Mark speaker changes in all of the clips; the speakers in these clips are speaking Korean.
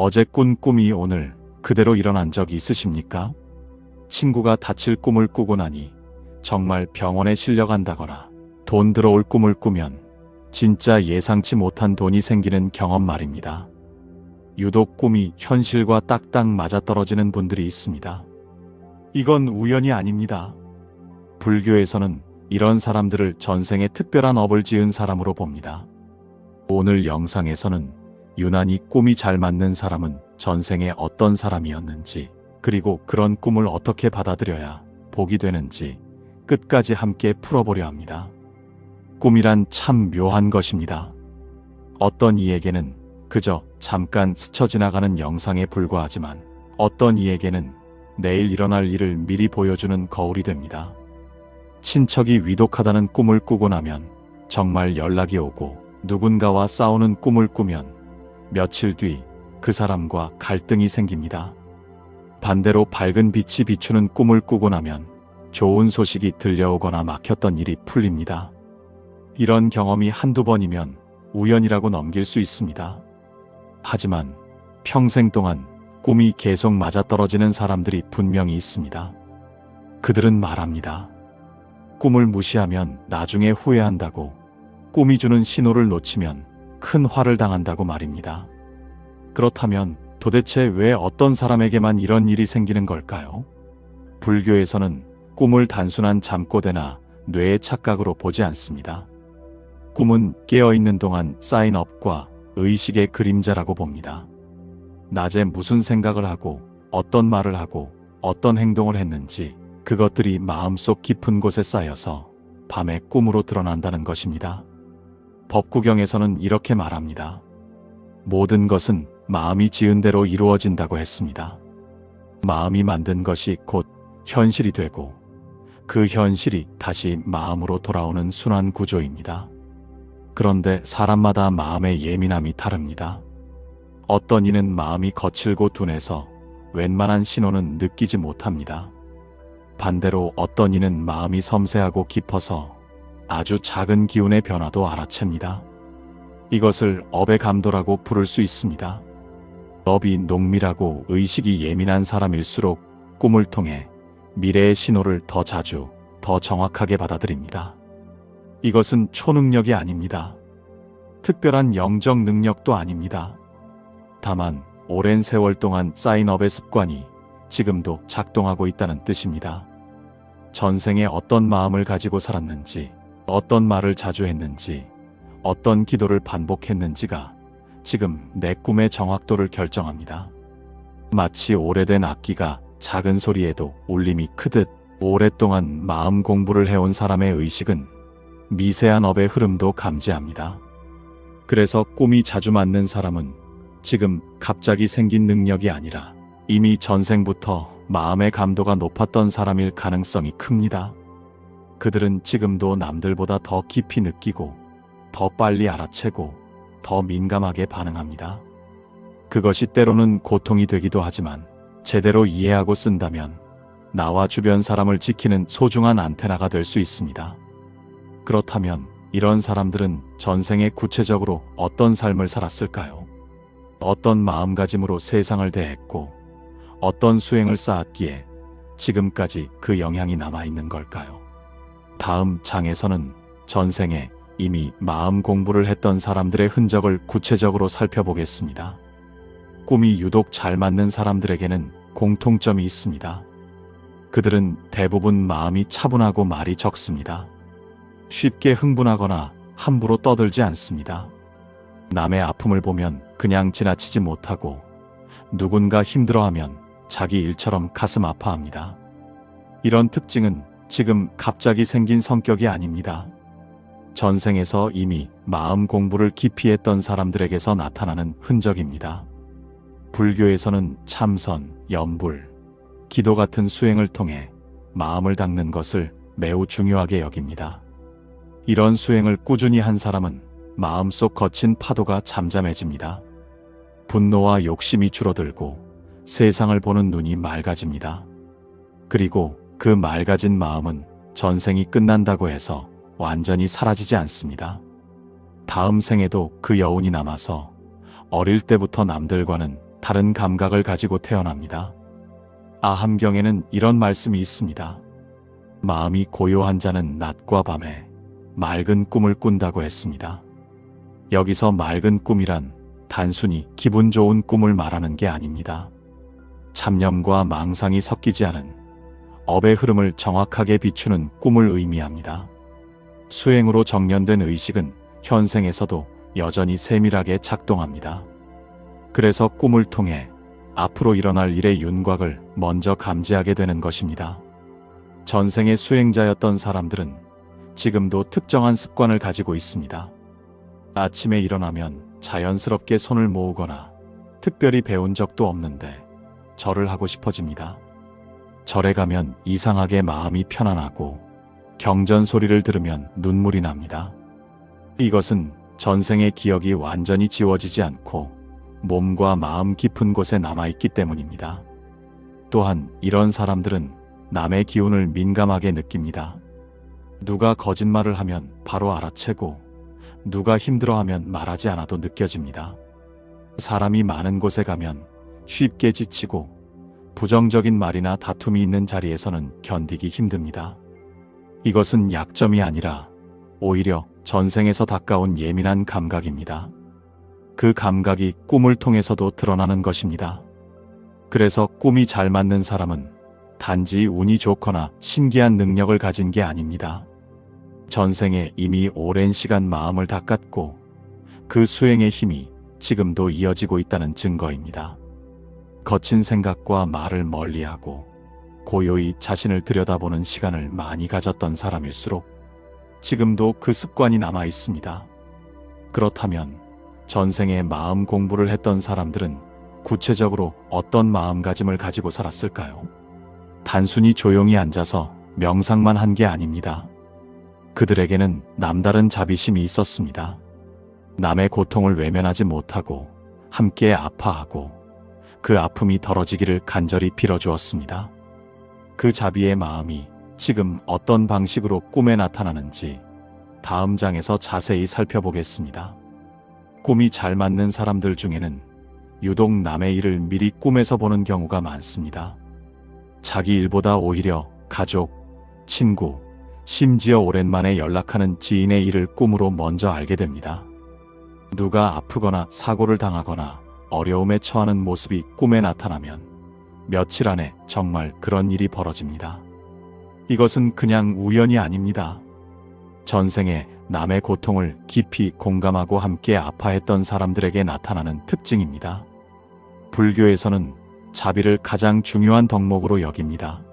Speaker 1: 어제 꾼 꿈이 오늘 그대로 일어난 적 있으십니까? 친구가 다칠 꿈을 꾸고 나니 정말 병원에 실려간다거나 돈 들어올 꿈을 꾸면 진짜 예상치 못한 돈이 생기는 경험 말입니다. 유독 꿈이 현실과 딱딱 맞아떨어지는 분들이 있습니다. 이건 우연이 아닙니다. 불교에서는 이런 사람들을 전생에 특별한 업을 지은 사람으로 봅니다. 오늘 영상에서는 유난히 꿈이 잘 맞는 사람은 전생에 어떤 사람이었는지, 그리고 그런 꿈을 어떻게 받아들여야 복이 되는지 끝까지 함께 풀어보려 합니다. 꿈이란 참 묘한 것입니다. 어떤 이에게는 그저 잠깐 스쳐 지나가는 영상에 불과하지만 어떤 이에게는 내일 일어날 일을 미리 보여주는 거울이 됩니다. 친척이 위독하다는 꿈을 꾸고 나면 정말 연락이 오고, 누군가와 싸우는 꿈을 꾸면 며칠 뒤 그 사람과 갈등이 생깁니다. 반대로 밝은 빛이 비추는 꿈을 꾸고 나면 좋은 소식이 들려오거나 막혔던 일이 풀립니다. 이런 경험이 한두 번이면 우연이라고 넘길 수 있습니다. 하지만 평생 동안 꿈이 계속 맞아떨어지는 사람들이 분명히 있습니다. 그들은 말합니다. 꿈을 무시하면 나중에 후회한다고, 꿈이 주는 신호를 놓치면 큰 화를 당한다고 말입니다. 그렇다면 도대체 왜 어떤 사람에게만 이런 일이 생기는 걸까요? 불교에서는 꿈을 단순한 잠꼬대나 뇌의 착각으로 보지 않습니다. 꿈은 깨어있는 동안 쌓인 업과 의식의 그림자라고 봅니다. 낮에 무슨 생각을 하고 어떤 말을 하고 어떤 행동을 했는지, 그것들이 마음속 깊은 곳에 쌓여서 밤에 꿈으로 드러난다는 것입니다. 법구경에서는 이렇게 말합니다. 모든 것은 마음이 지은 대로 이루어진다고 했습니다. 마음이 만든 것이 곧 현실이 되고, 그 현실이 다시 마음으로 돌아오는 순환 구조입니다. 그런데 사람마다 마음의 예민함이 다릅니다. 어떤 이는 마음이 거칠고 둔해서 웬만한 신호는 느끼지 못합니다. 반대로 어떤 이는 마음이 섬세하고 깊어서 아주 작은 기운의 변화도 알아챕니다. 이것을 업의 감도라고 부를 수 있습니다. 업이 농밀하고 의식이 예민한 사람일수록 꿈을 통해 미래의 신호를 더 자주, 더 정확하게 받아들입니다. 이것은 초능력이 아닙니다. 특별한 영적 능력도 아닙니다. 다만 오랜 세월 동안 쌓인 업의 습관이 지금도 작동하고 있다는 뜻입니다. 전생에 어떤 마음을 가지고 살았는지, 어떤 말을 자주 했는지, 어떤 기도를 반복했는지가 지금 내 꿈의 정확도를 결정합니다. 마치 오래된 악기가 작은 소리에도 울림이 크듯, 오랫동안 마음 공부를 해온 사람의 의식은 미세한 업의 흐름도 감지합니다. 그래서 꿈이 자주 맞는 사람은 지금 갑자기 생긴 능력이 아니라 이미 전생부터 마음의 감도가 높았던 사람일 가능성이 큽니다. 그들은 지금도 남들보다 더 깊이 느끼고, 더 빨리 알아채고, 더 민감하게 반응합니다. 그것이 때로는 고통이 되기도 하지만 제대로 이해하고 쓴다면 나와 주변 사람을 지키는 소중한 안테나가 될 수 있습니다. 그렇다면 이런 사람들은 전생에 구체적으로 어떤 삶을 살았을까요? 어떤 마음가짐으로 세상을 대했고, 어떤 수행을 쌓았기에 지금까지 그 영향이 남아있는 걸까요? 다음 장에서는 전생에 이미 마음 공부를 했던 사람들의 흔적을 구체적으로 살펴보겠습니다. 꿈이 유독 잘 맞는 사람들에게는 공통점이 있습니다. 그들은 대부분 마음이 차분하고 말이 적습니다. 쉽게 흥분하거나 함부로 떠들지 않습니다. 남의 아픔을 보면 그냥 지나치지 못하고, 누군가 힘들어하면 자기 일처럼 가슴 아파합니다. 이런 특징은 지금 갑자기 생긴 성격이 아닙니다. 전생에서 이미 마음 공부를 깊이 했던 사람들에게서 나타나는 흔적입니다. 불교에서는 참선, 염불, 기도 같은 수행을 통해 마음을 닦는 것을 매우 중요하게 여깁니다. 이런 수행을 꾸준히 한 사람은 마음속 거친 파도가 잠잠해집니다. 분노와 욕심이 줄어들고 세상을 보는 눈이 맑아집니다. 그리고 그 맑아진 마음은 전생이 끝난다고 해서 완전히 사라지지 않습니다. 다음 생에도 그 여운이 남아서 어릴 때부터 남들과는 다른 감각을 가지고 태어납니다. 아함경에는 이런 말씀이 있습니다. 마음이 고요한 자는 낮과 밤에 맑은 꿈을 꾼다고 했습니다. 여기서 맑은 꿈이란 단순히 기분 좋은 꿈을 말하는 게 아닙니다. 잡념과 망상이 섞이지 않은 업의 흐름을 정확하게 비추는 꿈을 의미합니다. 수행으로 정련된 의식은 현생에서도 여전히 세밀하게 작동합니다. 그래서 꿈을 통해 앞으로 일어날 일의 윤곽을 먼저 감지하게 되는 것입니다. 전생의 수행자였던 사람들은 지금도 특정한 습관을 가지고 있습니다. 아침에 일어나면 자연스럽게 손을 모으거나 특별히 배운 적도 없는데 절을 하고 싶어집니다. 절에 가면 이상하게 마음이 편안하고 경전 소리를 들으면 눈물이 납니다. 이것은 전생의 기억이 완전히 지워지지 않고 몸과 마음 깊은 곳에 남아있기 때문입니다. 또한 이런 사람들은 남의 기운을 민감하게 느낍니다. 누가 거짓말을 하면 바로 알아채고 누가 힘들어하면 말하지 않아도 느껴집니다. 사람이 많은 곳에 가면 쉽게 지치고 부정적인 말이나 다툼이 있는 자리에서는 견디기 힘듭니다. 이것은 약점이 아니라 오히려 전생에서 닦아온 예민한 감각입니다. 그 감각이 꿈을 통해서도 드러나는 것입니다. 그래서 꿈이 잘 맞는 사람은 단지 운이 좋거나 신기한 능력을 가진 게 아닙니다. 전생에 이미 오랜 시간 마음을 닦았고 그 수행의 힘이 지금도 이어지고 있다는 증거입니다. 거친 생각과 말을 멀리하고 고요히 자신을 들여다보는 시간을 많이 가졌던 사람일수록 지금도 그 습관이 남아 있습니다. 그렇다면 전생에 마음 공부를 했던 사람들은 구체적으로 어떤 마음가짐을 가지고 살았을까요? 단순히 조용히 앉아서 명상만 한 게 아닙니다. 그들에게는 남다른 자비심이 있었습니다. 남의 고통을 외면하지 못하고 함께 아파하고 그 아픔이 덜어지기를 간절히 빌어주었습니다. 그 자비의 마음이 지금 어떤 방식으로 꿈에 나타나는지 다음 장에서 자세히 살펴보겠습니다. 꿈이 잘 맞는 사람들 중에는 유독 남의 일을 미리 꿈에서 보는 경우가 많습니다. 자기 일보다 오히려 가족, 친구, 심지어 오랜만에 연락하는 지인의 일을 꿈으로 먼저 알게 됩니다. 누가 아프거나 사고를 당하거나 어려움에 처하는 모습이 꿈에 나타나면 며칠 안에 정말 그런 일이 벌어집니다. 이것은 그냥 우연이 아닙니다. 전생에 남의 고통을 깊이 공감하고 함께 아파했던 사람들에게 나타나는 특징입니다. 불교에서는 자비를 가장 중요한 덕목으로 여깁니다.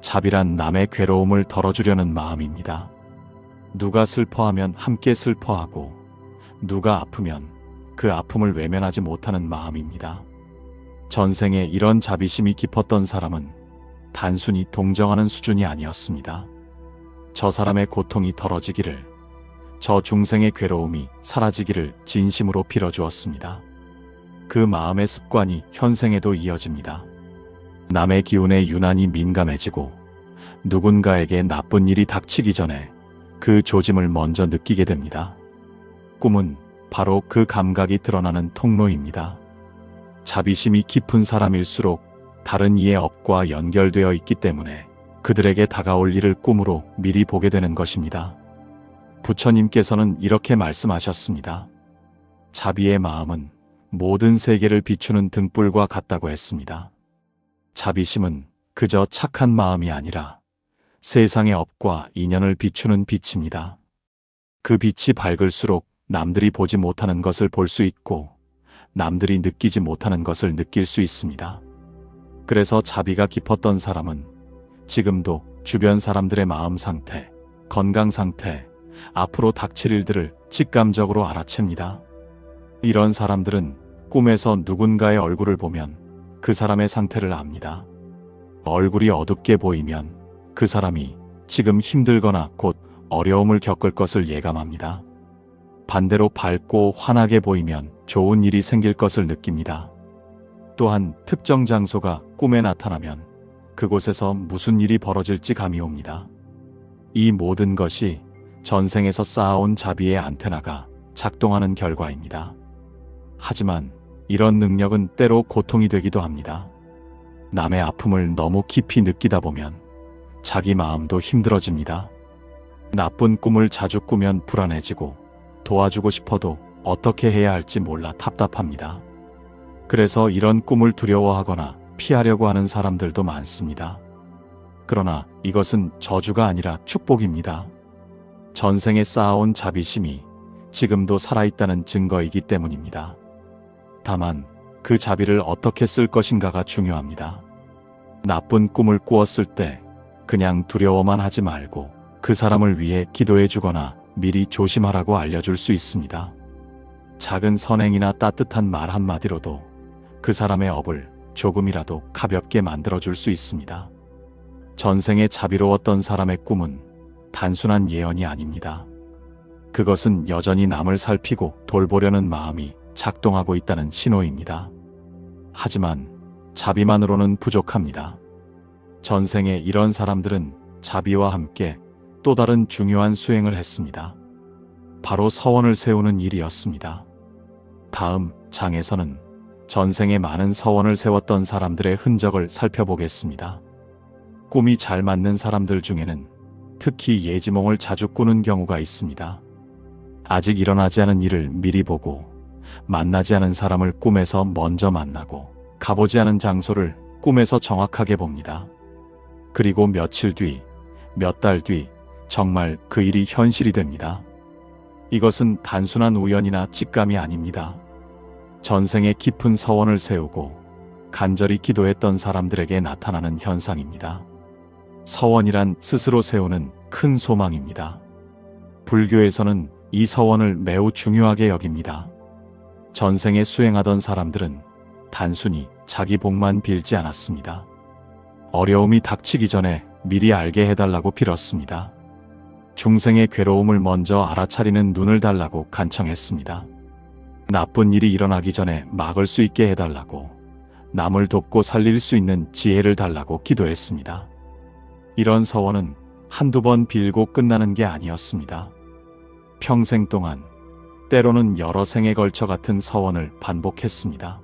Speaker 1: 자비란 남의 괴로움을 덜어주려는 마음입니다. 누가 슬퍼하면 함께 슬퍼하고 누가 아프면 그 아픔을 외면하지 못하는 마음입니다. 전생에 이런 자비심이 깊었던 사람은 단순히 동정하는 수준이 아니었습니다. 저 사람의 고통이 덜어지기를, 저 중생의 괴로움이 사라지기를 진심으로 빌어주었습니다. 그 마음의 습관이 현생에도 이어집니다. 남의 기운에 유난히 민감해지고 누군가에게 나쁜 일이 닥치기 전에 그 조짐을 먼저 느끼게 됩니다. 꿈은 바로 그 감각이 드러나는 통로입니다. 자비심이 깊은 사람일수록 다른 이의 업과 연결되어 있기 때문에 그들에게 다가올 일을 꿈으로 미리 보게 되는 것입니다. 부처님께서는 이렇게 말씀하셨습니다. 자비의 마음은 모든 세계를 비추는 등불과 같다고 했습니다. 자비심은 그저 착한 마음이 아니라 세상의 업과 인연을 비추는 빛입니다. 그 빛이 밝을수록 남들이 보지 못하는 것을 볼 수 있고 남들이 느끼지 못하는 것을 느낄 수 있습니다. 그래서 자비가 깊었던 사람은 지금도 주변 사람들의 마음 상태, 건강 상태, 앞으로 닥칠 일들을 직감적으로 알아챕니다. 이런 사람들은 꿈에서 누군가의 얼굴을 보면 그 사람의 상태를 압니다. 얼굴이 어둡게 보이면 그 사람이 지금 힘들거나 곧 어려움을 겪을 것을 예감합니다. 반대로 밝고 환하게 보이면 좋은 일이 생길 것을 느낍니다. 또한 특정 장소가 꿈에 나타나면 그곳에서 무슨 일이 벌어질지 감이 옵니다. 이 모든 것이 전생에서 쌓아온 자비의 안테나가 작동하는 결과입니다. 하지만 이런 능력은 때로 고통이 되기도 합니다. 남의 아픔을 너무 깊이 느끼다 보면 자기 마음도 힘들어집니다. 나쁜 꿈을 자주 꾸면 불안해지고 도와주고 싶어도 어떻게 해야 할지 몰라 답답합니다. 그래서 이런 꿈을 두려워하거나 피하려고 하는 사람들도 많습니다. 그러나 이것은 저주가 아니라 축복입니다. 전생에 쌓아온 자비심이 지금도 살아있다는 증거이기 때문입니다. 다만 그 자비를 어떻게 쓸 것인가가 중요합니다. 나쁜 꿈을 꾸었을 때 그냥 두려워만 하지 말고 그 사람을 위해 기도해 주거나 미리 조심하라고 알려줄 수 있습니다. 작은 선행이나 따뜻한 말 한마디로도 그 사람의 업을 조금이라도 가볍게 만들어줄 수 있습니다. 전생에 자비로웠던 사람의 꿈은 단순한 예언이 아닙니다. 그것은 여전히 남을 살피고 돌보려는 마음이 작동하고 있다는 신호입니다. 하지만 자비만으로는 부족합니다. 전생에 이런 사람들은 자비와 함께 또 다른 중요한 수행을 했습니다. 바로 서원을 세우는 일이었습니다. 다음 장에서는 전생에 많은 서원을 세웠던 사람들의 흔적을 살펴보겠습니다. 꿈이 잘 맞는 사람들 중에는 특히 예지몽을 자주 꾸는 경우가 있습니다. 아직 일어나지 않은 일을 미리 보고 만나지 않은 사람을 꿈에서 먼저 만나고 가보지 않은 장소를 꿈에서 정확하게 봅니다. 그리고 며칠 뒤, 몇 달 뒤 정말 그 일이 현실이 됩니다. 이것은 단순한 우연이나 직감이 아닙니다. 전생에 깊은 서원을 세우고 간절히 기도했던 사람들에게 나타나는 현상입니다. 서원이란 스스로 세우는 큰 소망입니다. 불교에서는 이 서원을 매우 중요하게 여깁니다. 전생에 수행하던 사람들은 단순히 자기 복만 빌지 않았습니다. 어려움이 닥치기 전에 미리 알게 해달라고 빌었습니다. 중생의 괴로움을 먼저 알아차리는 눈을 달라고 간청했습니다. 나쁜 일이 일어나기 전에 막을 수 있게 해달라고, 남을 돕고 살릴 수 있는 지혜를 달라고 기도했습니다. 이런 서원은 한두 번 빌고 끝나는 게 아니었습니다. 평생 동안, 때로는 여러 생에 걸쳐 같은 서원을 반복했습니다.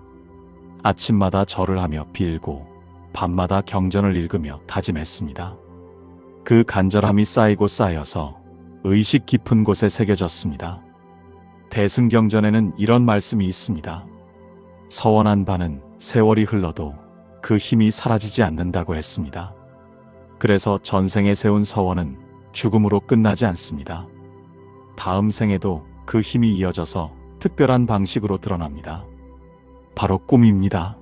Speaker 1: 아침마다 절을 하며 빌고 밤마다 경전을 읽으며 다짐했습니다. 그 간절함이 쌓이고 쌓여서 의식 깊은 곳에 새겨졌습니다. 대승경전에는 이런 말씀이 있습니다. 서원한 바는 세월이 흘러도 그 힘이 사라지지 않는다고 했습니다. 그래서 전생에 세운 서원은 죽음으로 끝나지 않습니다. 다음 생에도 그 힘이 이어져서 특별한 방식으로 드러납니다. 바로 꿈입니다.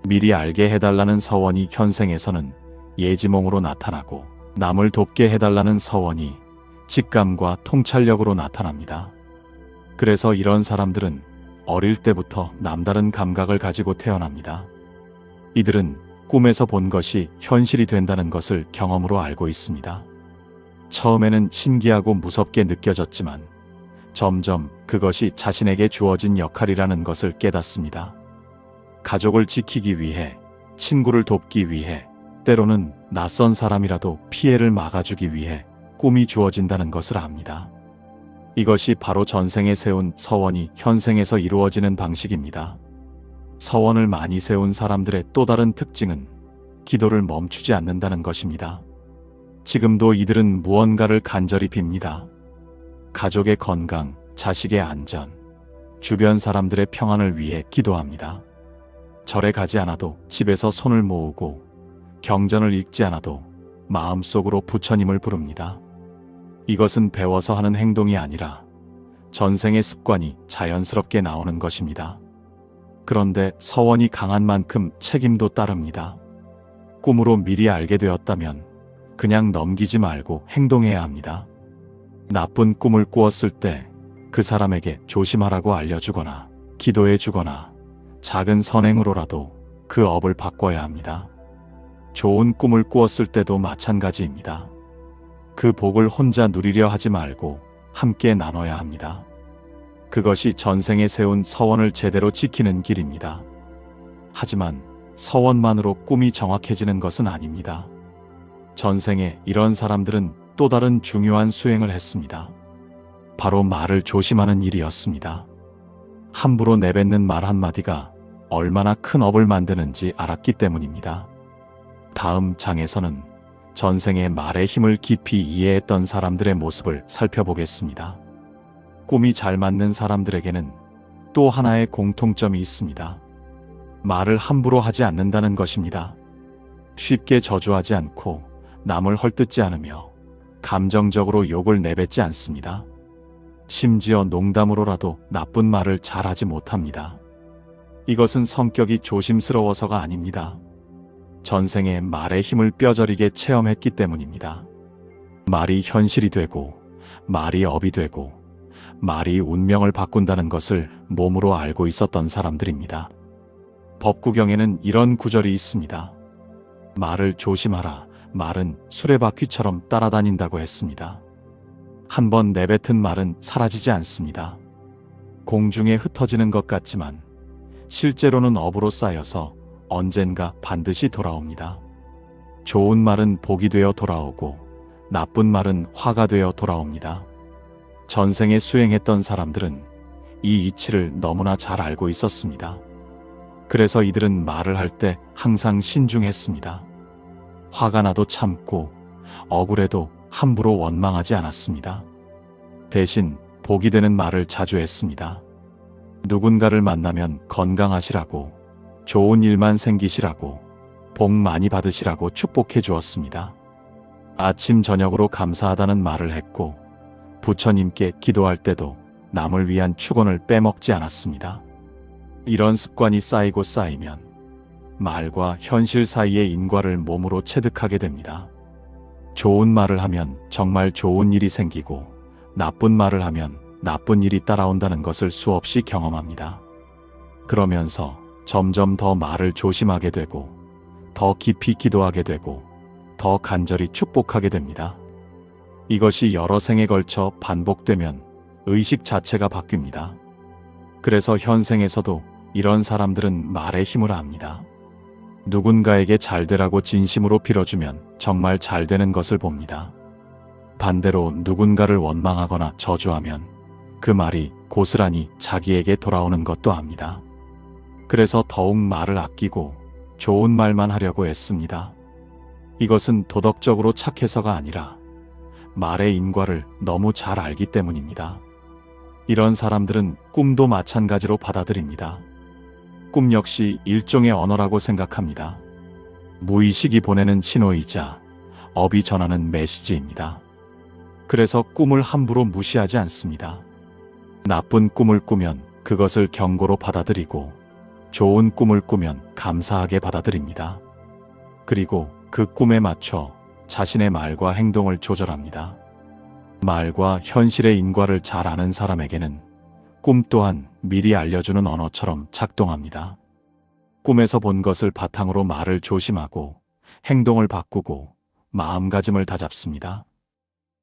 Speaker 1: 미리 알게 해달라는 서원이 현생에서는 예지몽으로 나타나고, 남을 돕게 해달라는 서원이 직감과 통찰력으로 나타납니다. 그래서 이런 사람들은 어릴 때부터 남다른 감각을 가지고 태어납니다. 이들은 꿈에서 본 것이 현실이 된다는 것을 경험으로 알고 있습니다. 처음에는 신기하고 무섭게 느껴졌지만 점점 그것이 자신에게 주어진 역할이라는 것을 깨닫습니다. 가족을 지키기 위해, 친구를 돕기 위해, 때로는 낯선 사람이라도 피해를 막아주기 위해 꿈이 주어진다는 것을 압니다. 이것이 바로 전생에 세운 서원이 현생에서 이루어지는 방식입니다. 서원을 많이 세운 사람들의 또 다른 특징은 기도를 멈추지 않는다는 것입니다. 지금도 이들은 무언가를 간절히 빕니다. 가족의 건강, 자식의 안전, 주변 사람들의 평안을 위해 기도합니다. 절에 가지 않아도 집에서 손을 모으고 경전을 읽지 않아도 마음속으로 부처님을 부릅니다. 이것은 배워서 하는 행동이 아니라 전생의 습관이 자연스럽게 나오는 것입니다. 그런데 서원이 강한 만큼 책임도 따릅니다. 꿈으로 미리 알게 되었다면 그냥 넘기지 말고 행동해야 합니다. 나쁜 꿈을 꾸었을 때 그 사람에게 조심하라고 알려주거나 기도해 주거나 작은 선행으로라도 그 업을 바꿔야 합니다. 좋은 꿈을 꾸었을 때도 마찬가지입니다. 그 복을 혼자 누리려 하지 말고 함께 나눠야 합니다. 그것이 전생에 세운 서원을 제대로 지키는 길입니다. 하지만 서원만으로 꿈이 정확해지는 것은 아닙니다. 전생에 이런 사람들은 또 다른 중요한 수행을 했습니다. 바로 말을 조심하는 일이었습니다. 함부로 내뱉는 말 한마디가 얼마나 큰 업을 만드는지 알았기 때문입니다. 다음 장에서는 전생의 말의 힘을 깊이 이해했던 사람들의 모습을 살펴보겠습니다. 꿈이 잘 맞는 사람들에게는 또 하나의 공통점이 있습니다. 말을 함부로 하지 않는다는 것입니다. 쉽게 저주하지 않고 남을 헐뜯지 않으며 감정적으로 욕을 내뱉지 않습니다. 심지어 농담으로라도 나쁜 말을 잘하지 못합니다. 이것은 성격이 조심스러워서가 아닙니다. 전생에 말의 힘을 뼈저리게 체험했기 때문입니다. 말이 현실이 되고, 말이 업이 되고, 말이 운명을 바꾼다는 것을 몸으로 알고 있었던 사람들입니다. 법구경에는 이런 구절이 있습니다. 말을 조심하라. 말은 수레바퀴처럼 따라다닌다고 했습니다. 한번 내뱉은 말은 사라지지 않습니다. 공중에 흩어지는 것 같지만 실제로는 업으로 쌓여서 언젠가 반드시 돌아옵니다. 좋은 말은 복이 되어 돌아오고 나쁜 말은 화가 되어 돌아옵니다. 전생에 수행했던 사람들은 이 이치를 너무나 잘 알고 있었습니다. 그래서 이들은 말을 할 때 항상 신중했습니다. 화가 나도 참고 억울해도 함부로 원망하지 않았습니다. 대신 복이 되는 말을 자주 했습니다. 누군가를 만나면 건강하시라고, 좋은 일만 생기시라고, 복 많이 받으시라고 축복해 주었습니다. 아침 저녁으로 감사하다는 말을 했고 부처님께 기도할 때도 남을 위한 축원을 빼먹지 않았습니다. 이런 습관이 쌓이고 쌓이면 말과 현실 사이의 인과를 몸으로 체득하게 됩니다. 좋은 말을 하면 정말 좋은 일이 생기고 나쁜 말을 하면 나쁜 일이 따라온다는 것을 수없이 경험합니다. 그러면서 점점 더 말을 조심하게 되고 더 깊이 기도하게 되고 더 간절히 축복하게 됩니다. 이것이 여러 생에 걸쳐 반복되면 의식 자체가 바뀝니다. 그래서 현생에서도 이런 사람들은 말의 힘을 압니다. 누군가에게 잘 되라고 진심으로 빌어주면 정말 잘 되는 것을 봅니다. 반대로 누군가를 원망하거나 저주하면 그 말이 고스란히 자기에게 돌아오는 것도 압니다. 그래서 더욱 말을 아끼고 좋은 말만 하려고 애씁니다. 이것은 도덕적으로 착해서가 아니라 말의 인과를 너무 잘 알기 때문입니다. 이런 사람들은 꿈도 마찬가지로 받아들입니다. 꿈 역시 일종의 언어라고 생각합니다. 무의식이 보내는 신호이자 업이 전하는 메시지입니다. 그래서 꿈을 함부로 무시하지 않습니다. 나쁜 꿈을 꾸면 그것을 경고로 받아들이고 좋은 꿈을 꾸면 감사하게 받아들입니다. 그리고 그 꿈에 맞춰 자신의 말과 행동을 조절합니다. 말과 현실의 인과를 잘 아는 사람에게는 꿈 또한 미리 알려주는 언어처럼 작동합니다. 꿈에서 본 것을 바탕으로 말을 조심하고 행동을 바꾸고 마음가짐을 다잡습니다.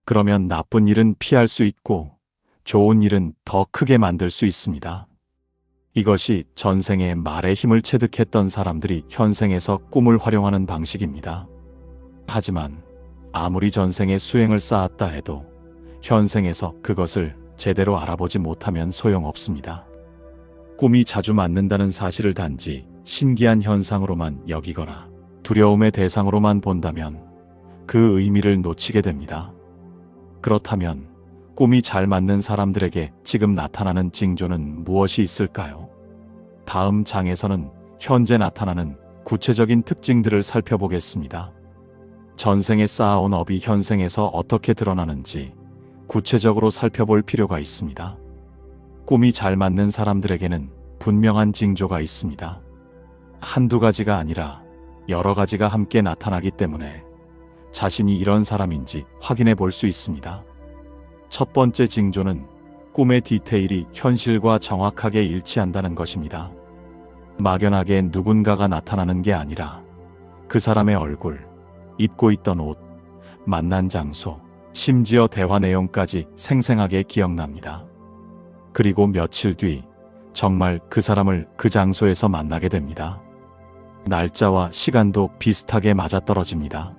Speaker 1: 그러면 나쁜 일은 피할 수 있고 좋은 일은 더 크게 만들 수 있습니다. 이것이 전생에 말의 힘을 체득했던 사람들이 현생에서 꿈을 활용하는 방식입니다. 하지만 아무리 전생에 수행을 쌓았다 해도 현생에서 그것을 제대로 알아보지 못하면 소용없습니다. 꿈이 자주 맞는다는 사실을 단지 신기한 현상으로만 여기거나 두려움의 대상으로만 본다면 그 의미를 놓치게 됩니다. 그렇다면 꿈이 잘 맞는 사람들에게 지금 나타나는 징조는 무엇이 있을까요? 다음 장에서는 현재 나타나는 구체적인 특징들을 살펴보겠습니다. 전생에 쌓아온 업이 현생에서 어떻게 드러나는지 구체적으로 살펴볼 필요가 있습니다. 꿈이 잘 맞는 사람들에게는 분명한 징조가 있습니다. 한두 가지가 아니라 여러 가지가 함께 나타나기 때문에 자신이 이런 사람인지 확인해 볼 수 있습니다. 첫 번째 징조는 꿈의 디테일이 현실과 정확하게 일치한다는 것입니다. 막연하게 누군가가 나타나는 게 아니라 그 사람의 얼굴, 입고 있던 옷, 만난 장소, 심지어 대화 내용까지 생생하게 기억납니다. 그리고 며칠 뒤 정말 그 사람을 그 장소에서 만나게 됩니다. 날짜와 시간도 비슷하게 맞아떨어집니다.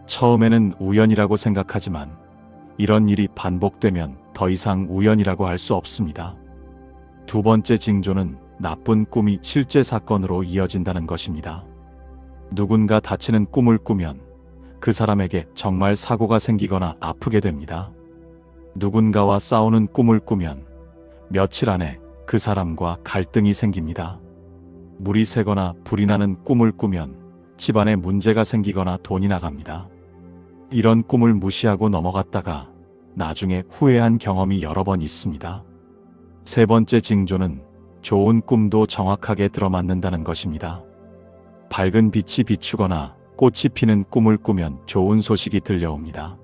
Speaker 1: 처음에는 우연이라고 생각하지만 이런 일이 반복되면 더 이상 우연이라고 할 수 없습니다. 두 번째 징조는 나쁜 꿈이 실제 사건으로 이어진다는 것입니다. 누군가 다치는 꿈을 꾸면 그 사람에게 정말 사고가 생기거나 아프게 됩니다. 누군가와 싸우는 꿈을 꾸면 며칠 안에 그 사람과 갈등이 생깁니다. 물이 새거나 불이 나는 꿈을 꾸면 집안에 문제가 생기거나 돈이 나갑니다. 이런 꿈을 무시하고 넘어갔다가 나중에 후회한 경험이 여러 번 있습니다. 세 번째 징조는 좋은 꿈도 정확하게 들어맞는다는 것입니다. 밝은 빛이 비추거나 꽃이 피는 꿈을 꾸면 좋은 소식이 들려옵니다.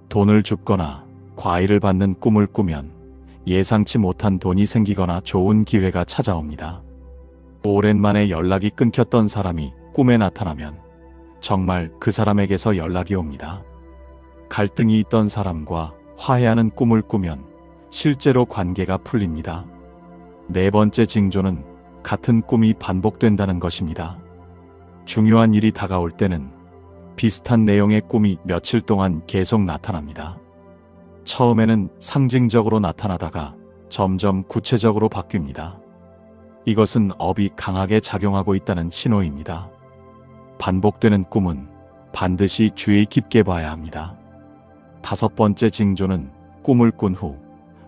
Speaker 1: 돈을 줍거나 과일을 받는 꿈을 꾸면 예상치 못한 돈이 생기거나 좋은 기회가 찾아옵니다. 오랜만에 연락이 끊겼던 사람이 꿈에 나타나면 정말 그 사람에게서 연락이 옵니다. 갈등이 있던 사람과 화해하는 꿈을 꾸면 실제로 관계가 풀립니다. 네 번째 징조는 같은 꿈이 반복된다는 것입니다. 중요한 일이 다가올 때는 비슷한 내용의 꿈이 며칠 동안 계속 나타납니다. 처음에는 상징적으로 나타나다가 점점 구체적으로 바뀝니다. 이것은 업이 강하게 작용하고 있다는 신호입니다. 반복되는 꿈은 반드시 주의 깊게 봐야 합니다. 다섯 번째 징조는 꿈을 꾼 후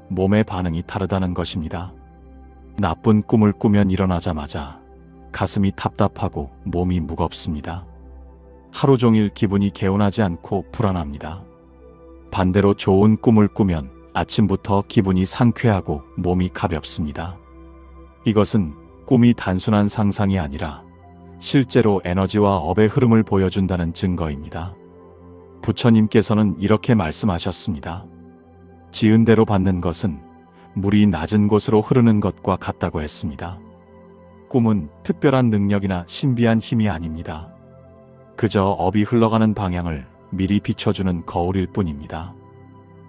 Speaker 1: 몸의 반응이 다르다는 것입니다. 나쁜 꿈을 꾸면 일어나자마자 가슴이 답답하고 몸이 무겁습니다. 하루 종일 기분이 개운하지 않고 불안합니다. 반대로 좋은 꿈을 꾸면 아침부터 기분이 상쾌하고 몸이 가볍습니다. 이것은 꿈이 단순한 상상이 아니라 실제로 에너지와 업의 흐름을 보여준다는 증거입니다. 부처님께서는 이렇게 말씀하셨습니다. 지은 대로 받는 것은 물이 낮은 곳으로 흐르는 것과 같다고 했습니다. 꿈은 특별한 능력이나 신비한 힘이 아닙니다. 그저 업이 흘러가는 방향을 미리 비춰주는 거울일 뿐입니다.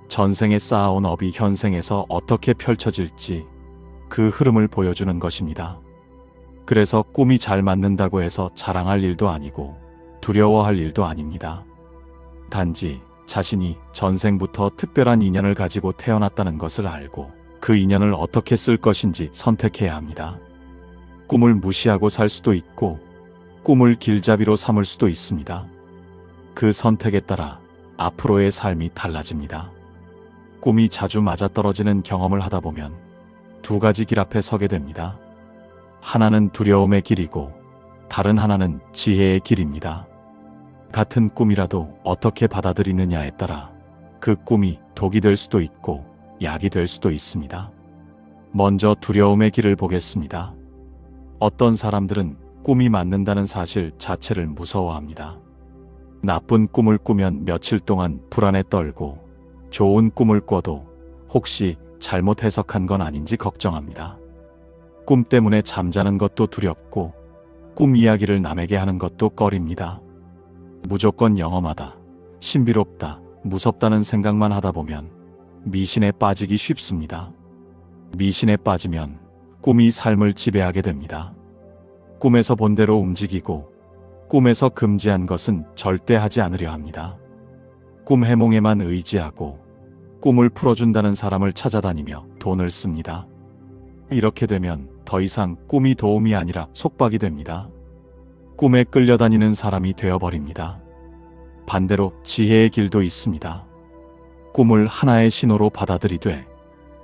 Speaker 1: 전생에 쌓아온 업이 현생에서 어떻게 펼쳐질지 그 흐름을 보여주는 것입니다. 그래서 꿈이 잘 맞는다고 해서 자랑할 일도 아니고 두려워할 일도 아닙니다. 단지 자신이 전생부터 특별한 인연을 가지고 태어났다는 것을 알고 그 인연을 어떻게 쓸 것인지 선택해야 합니다. 꿈을 무시하고 살 수도 있고 꿈을 길잡이로 삼을 수도 있습니다. 그 선택에 따라 앞으로의 삶이 달라집니다. 꿈이 자주 맞아떨어지는 경험을 하다 보면 두 가지 길 앞에 서게 됩니다. 하나는 두려움의 길이고 다른 하나는 지혜의 길입니다. 같은 꿈이라도 어떻게 받아들이느냐에 따라 그 꿈이 독이 될 수도 있고 약이 될 수도 있습니다. 먼저 두려움의 길을 보겠습니다. 어떤 사람들은 꿈이 맞는다는 사실 자체를 무서워합니다. 나쁜 꿈을 꾸면 며칠 동안 불안에 떨고 좋은 꿈을 꿔도 혹시 잘못 해석한 건 아닌지 걱정합니다. 꿈 때문에 잠자는 것도 두렵고 꿈 이야기를 남에게 하는 것도 꺼립니다. 무조건 영험하다, 신비롭다, 무섭다는 생각만 하다 보면 미신에 빠지기 쉽습니다. 미신에 빠지면 꿈이 삶을 지배하게 됩니다. 꿈에서 본 대로 움직이고 꿈에서 금지한 것은 절대 하지 않으려 합니다. 꿈 해몽에만 의지하고 꿈을 풀어준다는 사람을 찾아다니며 돈을 씁니다. 이렇게 되면 더 이상 꿈이 도움이 아니라 속박이 됩니다. 꿈에 끌려다니는 사람이 되어버립니다. 반대로 지혜의 길도 있습니다. 꿈을 하나의 신호로 받아들이되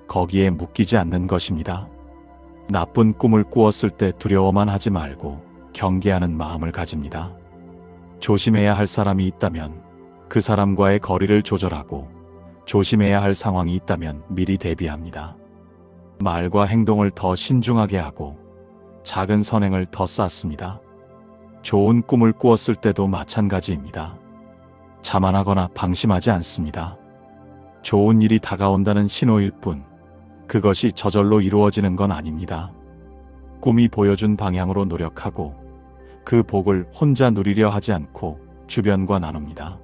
Speaker 1: 거기에 묶이지 않는 것입니다. 나쁜 꿈을 꾸었을 때 두려워만 하지 말고 경계하는 마음을 가집니다. 조심해야 할 사람이 있다면 그 사람과의 거리를 조절하고 조심해야 할 상황이 있다면 미리 대비합니다. 말과 행동을 더 신중하게 하고 작은 선행을 더 쌓습니다. 좋은 꿈을 꾸었을 때도 마찬가지입니다. 자만하거나 방심하지 않습니다. 좋은 일이 다가온다는 신호일 뿐 그것이 저절로 이루어지는 건 아닙니다. 꿈이 보여준 방향으로 노력하고 그 복을 혼자 누리려 하지 않고 주변과 나눕니다.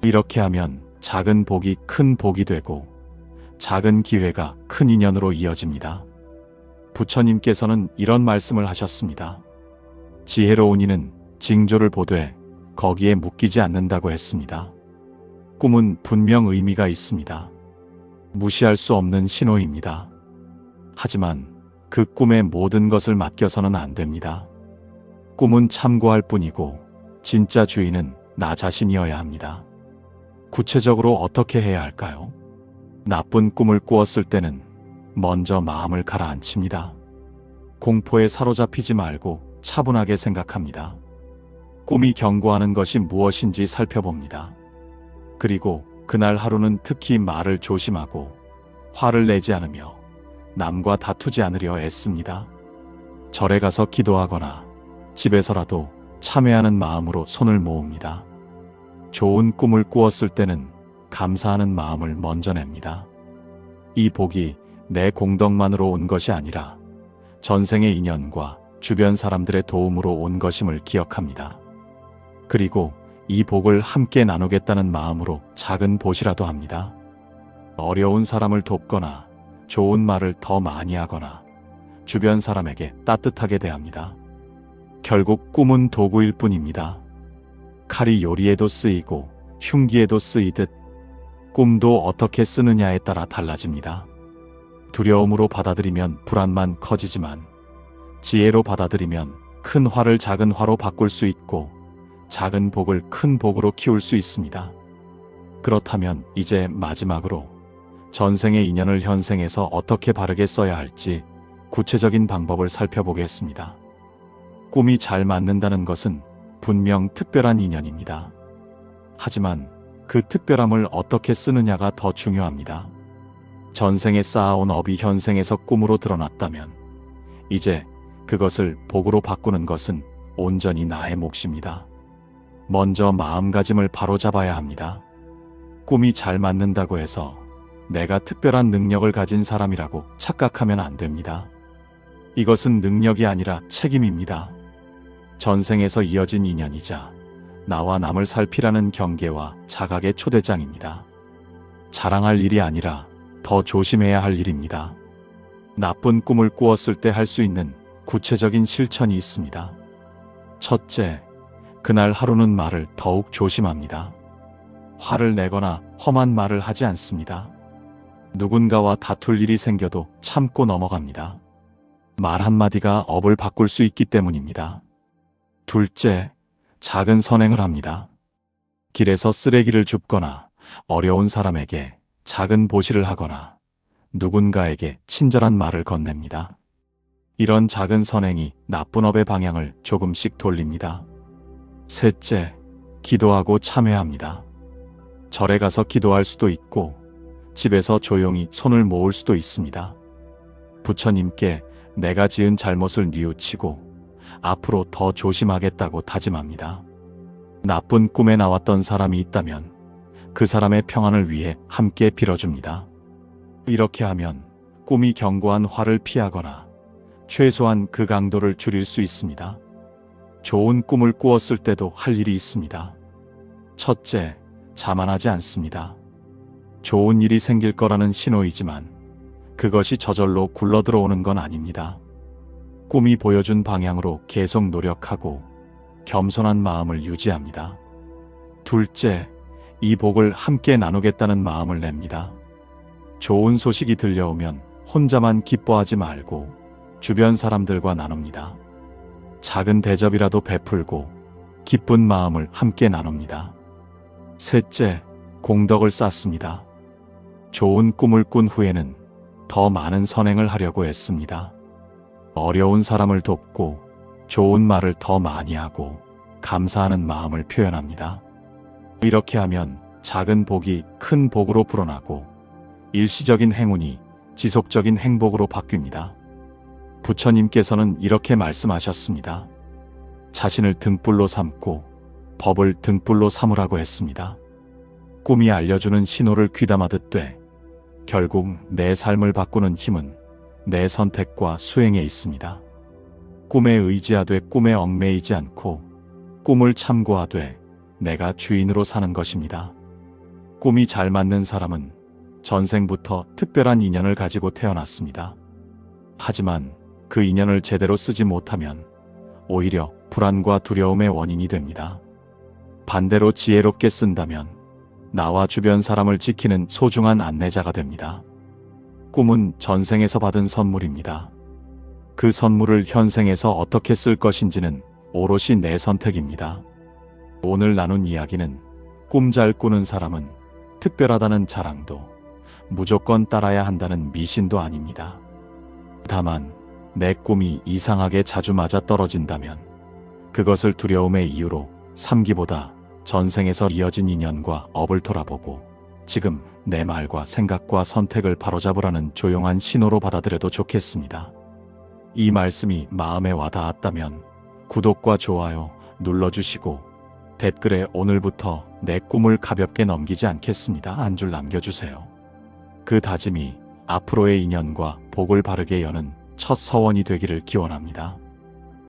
Speaker 1: 이렇게 하면 작은 복이 큰 복이 되고 작은 기회가 큰 인연으로 이어집니다. 부처님께서는 이런 말씀을 하셨습니다. 지혜로운 이는 징조를 보되 거기에 묶이지 않는다고 했습니다. 꿈은 분명 의미가 있습니다. 무시할 수 없는 신호입니다. 하지만 그 꿈의 모든 것을 맡겨서는 안 됩니다. 꿈은 참고할 뿐이고 진짜 주인은 나 자신이어야 합니다. 구체적으로 어떻게 해야 할까요? 나쁜 꿈을 꾸었을 때는 먼저 마음을 가라앉힙니다. 공포에 사로잡히지 말고 차분하게 생각합니다. 꿈이 경고하는 것이 무엇인지 살펴봅니다. 그리고 그날 하루는 특히 말을 조심하고 화를 내지 않으며 남과 다투지 않으려 애씁니다. 절에 가서 기도하거나 집에서라도 참회하는 마음으로 손을 모읍니다. 좋은 꿈을 꾸었을 때는 감사하는 마음을 먼저 냅니다. 이 복이 내 공덕만으로 온 것이 아니라 전생의 인연과 주변 사람들의 도움으로 온 것임을 기억합니다. 그리고 이 복을 함께 나누겠다는 마음으로 작은 보시라도 합니다. 어려운 사람을 돕거나 좋은 말을 더 많이 하거나 주변 사람에게 따뜻하게 대합니다. 결국 꿈은 도구일 뿐입니다. 칼이 요리에도 쓰이고 흉기에도 쓰이듯 꿈도 어떻게 쓰느냐에 따라 달라집니다. 두려움으로 받아들이면 불안만 커지지만 지혜로 받아들이면 큰 화를 작은 화로 바꿀 수 있고 작은 복을 큰 복으로 키울 수 있습니다. 그렇다면 이제 마지막으로 전생의 인연을 현생에서 어떻게 바르게 써야 할지 구체적인 방법을 살펴보겠습니다. 꿈이 잘 맞는다는 것은 분명 특별한 인연입니다. 하지만 그 특별함을 어떻게 쓰느냐가 더 중요합니다. 전생에 쌓아온 업이 현생에서 꿈으로 드러났다면 이제 그것을 복으로 바꾸는 것은 온전히 나의 몫입니다. 먼저 마음가짐을 바로잡아야 합니다. 꿈이 잘 맞는다고 해서 내가 특별한 능력을 가진 사람이라고 착각하면 안 됩니다. 이것은 능력이 아니라 책임입니다. 전생에서 이어진 인연이자 나와 남을 살피라는 경계와 자각의 초대장입니다. 자랑할 일이 아니라 더 조심해야 할 일입니다. 나쁜 꿈을 꾸었을 때 할 수 있는 구체적인 실천이 있습니다. 첫째, 그날 하루는 말을 더욱 조심합니다. 화를 내거나 험한 말을 하지 않습니다. 누군가와 다툴 일이 생겨도 참고 넘어갑니다. 말 한마디가 업을 바꿀 수 있기 때문입니다. 둘째, 작은 선행을 합니다. 길에서 쓰레기를 줍거나 어려운 사람에게 작은 보시를 하거나 누군가에게 친절한 말을 건넵니다. 이런 작은 선행이 나쁜 업의 방향을 조금씩 돌립니다. 셋째, 기도하고 참회합니다. 절에 가서 기도할 수도 있고 집에서 조용히 손을 모을 수도 있습니다. 부처님께 내가 지은 잘못을 뉘우치고 앞으로 더 조심하겠다고 다짐합니다. 나쁜 꿈에 나왔던 사람이 있다면 그 사람의 평안을 위해 함께 빌어줍니다. 이렇게 하면 꿈이 경고한 화를 피하거나 최소한 그 강도를 줄일 수 있습니다. 좋은 꿈을 꾸었을 때도 할 일이 있습니다. 첫째, 자만하지 않습니다. 좋은 일이 생길 거라는 신호이지만 그것이 저절로 굴러들어오는 건 아닙니다. 꿈이 보여준 방향으로 계속 노력하고 겸손한 마음을 유지합니다. 둘째, 이 복을 함께 나누겠다는 마음을 냅니다. 좋은 소식이 들려오면 혼자만 기뻐하지 말고 주변 사람들과 나눕니다. 작은 대접이라도 베풀고 기쁜 마음을 함께 나눕니다. 셋째, 공덕을 쌓습니다. 좋은 꿈을 꾼 후에는 더 많은 선행을 하려고 애씁니다. 어려운 사람을 돕고 좋은 말을 더 많이 하고 감사하는 마음을 표현합니다. 이렇게 하면 작은 복이 큰 복으로 불어나고 일시적인 행운이 지속적인 행복으로 바뀝니다. 부처님께서는 이렇게 말씀하셨습니다. 자신을 등불로 삼고 법을 등불로 삼으라고 했습니다. 꿈이 알려주는 신호를 귀담아 듣되 결국 내 삶을 바꾸는 힘은 내 선택과 수행에 있습니다. 꿈에 의지하되 꿈에 얽매이지 않고 꿈을 참고하되 내가 주인으로 사는 것입니다. 꿈이 잘 맞는 사람은 전생부터 특별한 인연을 가지고 태어났습니다. 하지만 그 인연을 제대로 쓰지 못하면 오히려 불안과 두려움의 원인이 됩니다. 반대로 지혜롭게 쓴다면 나와 주변 사람을 지키는 소중한 안내자가 됩니다. 꿈은 전생에서 받은 선물입니다. 그 선물을 현생에서 어떻게 쓸 것인지는 오롯이 내 선택입니다. 오늘 나눈 이야기는 꿈 잘 꾸는 사람은 특별하다는 자랑도 무조건 따라야 한다는 미신도 아닙니다. 다만 내 꿈이 이상하게 자주 맞아 떨어진다면 그것을 두려움의 이유로 삼기보다 전생에서 이어진 인연과 업을 돌아보고 지금 내 말과 생각과 선택을 바로잡으라는 조용한 신호로 받아들여도 좋겠습니다. 이 말씀이 마음에 와닿았다면 구독과 좋아요 눌러주시고 댓글에 오늘부터 내 꿈을 가볍게 넘기지 않겠습니다. 한 줄 남겨주세요. 그 다짐이 앞으로의 인연과 복을 바르게 여는 첫 서원이 되기를 기원합니다.